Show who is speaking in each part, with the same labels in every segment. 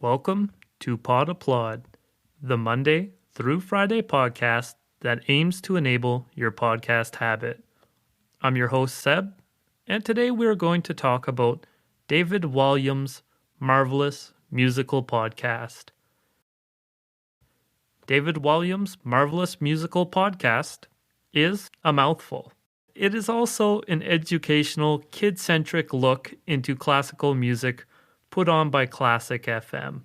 Speaker 1: Welcome to Pod Applaud, the Monday through Friday podcast that aims to enable your podcast habit. I'm your host, Seb, and today we're going to talk about David Walliams' Marvellous Musical Podcast. David Walliams' Marvellous Musical Podcast is a mouthful. It is also an educational, kid-centric look into classical music put on by Classic FM.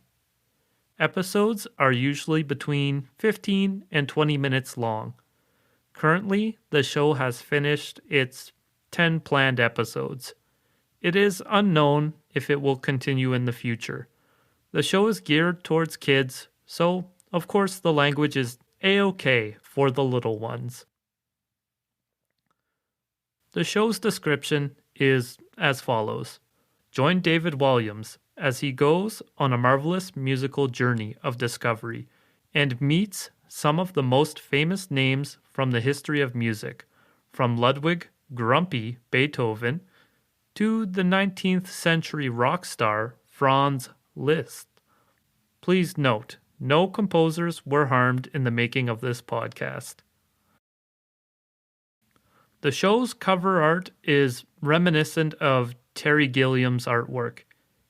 Speaker 1: Episodes are usually between 15 and 20 minutes long. Currently, the show has finished its 10 planned episodes. It is unknown if it will continue in the future. The show is geared towards kids, so of course the language is A-OK for the little ones. The show's description is as follows. Join David Walliams as he goes on a marvelous musical journey of discovery and meets some of the most famous names from the history of music, from Ludwig Grumpy Beethoven to the 19th century rock star Franz Liszt. Please note, no composers were harmed in the making of this podcast. The show's cover art is reminiscent of Terry Gilliam's artwork,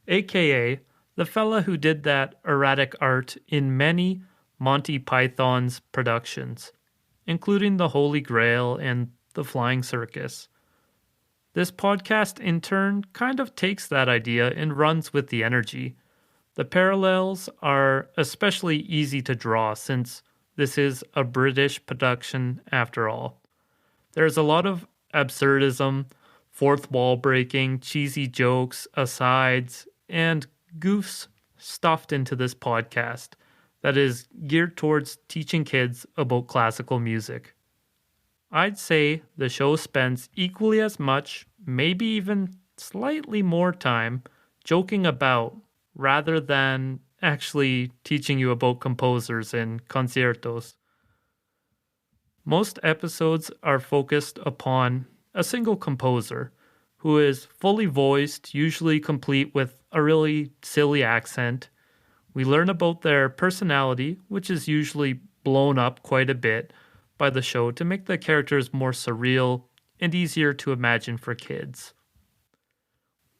Speaker 1: aka the fella who did that erratic art in many Monty Python's productions, including The Holy Grail and The Flying Circus. This podcast, in turn, kind of takes that idea and runs with the energy. The parallels are especially easy to draw since this is a British production after all. There's a lot of absurdism, fourth wall breaking, cheesy jokes, asides, and goofs stuffed into this podcast that is geared towards teaching kids about classical music. I'd say the show spends equally as much, maybe even slightly more time, joking about rather than actually teaching you about composers and concertos. Most episodes are focused upon a single composer who is fully voiced, usually complete with a really silly accent. We learn about their personality, which is usually blown up quite a bit by the show to make the characters more surreal and easier to imagine for kids.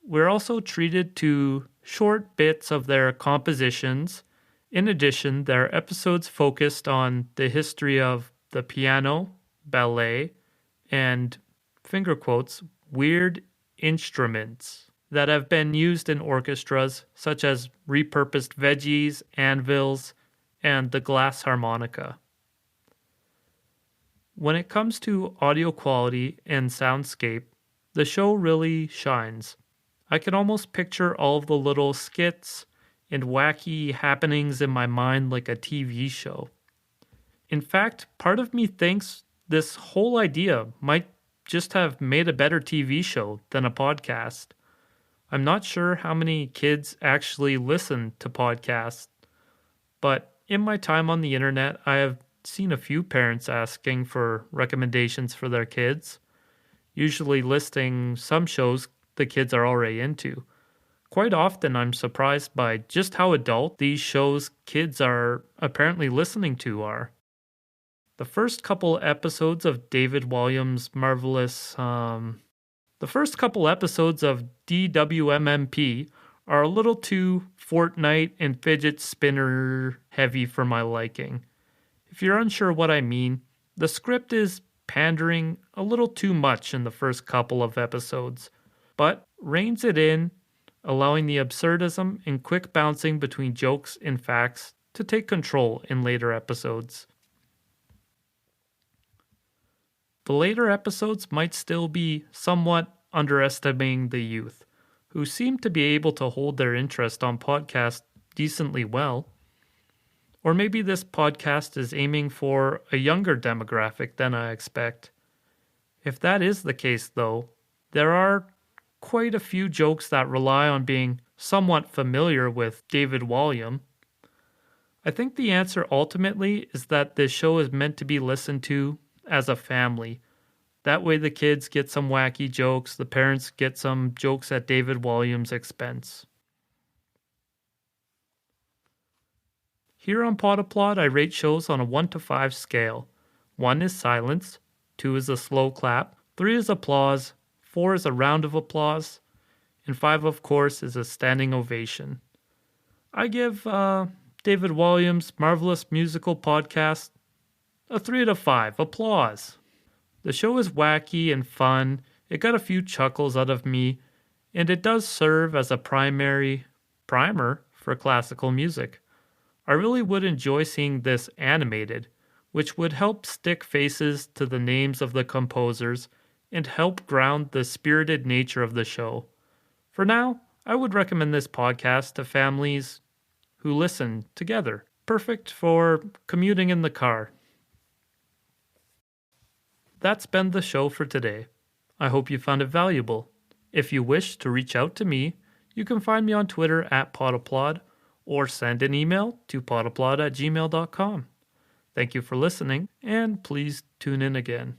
Speaker 1: We're also treated to short bits of their compositions. In addition, there are episodes focused on the history of the piano, ballet, and finger quotes, weird instruments that have been used in orchestras such as repurposed veggies, anvils, and the glass harmonica. When it comes to audio quality and soundscape, the show really shines. I can almost picture all of the little skits and wacky happenings in my mind like a TV show. In fact, part of me thinks this whole idea might just have made a better TV show than a podcast. I'm not sure how many kids actually listen to podcasts, but in my time on the internet, I have seen a few parents asking for recommendations for their kids, usually listing some shows the kids are already into. Quite often, I'm surprised by just how adult these shows kids are apparently listening to are. The first couple episodes of David Walliams' Marvellous, the first couple episodes of DWMMP are a little too Fortnite and fidget spinner heavy for my liking. If you're unsure what I mean, the script is pandering a little too much in the first couple of episodes, but reins it in, allowing the absurdism and quick bouncing between jokes and facts to take control in later episodes. The later episodes might still be somewhat underestimating the youth, who seem to be able to hold their interest on podcasts decently well. Or maybe this podcast is aiming for a younger demographic than I expect. If that is the case, though, there are quite a few jokes that rely on being somewhat familiar with David Walliams. I think the answer ultimately is that this show is meant to be listened to as a family. That way the kids get some wacky jokes, the parents get some jokes at David Walliams' expense. Here on Podapplaud, I rate shows on a 1 to 5 scale. 1 is silence, 2 is a slow clap, 3 is applause, 4 is a round of applause, and 5, of course, is a standing ovation. I give David Walliams' Marvellous Musical Podcast a 3 out of 5. Applause. The show is wacky and fun. It got a few chuckles out of me, and it does serve as a primer for classical music. I really would enjoy seeing this animated, which would help stick faces to the names of the composers and help ground the spirited nature of the show. For now, I would recommend this podcast to families who listen together. Perfect for commuting in the car. That's been the show for today. I hope you found it valuable. If you wish to reach out to me, you can find me on Twitter at Podapplaud or send an email to podapplaud@gmail.com. Thank you for listening, and please tune in again.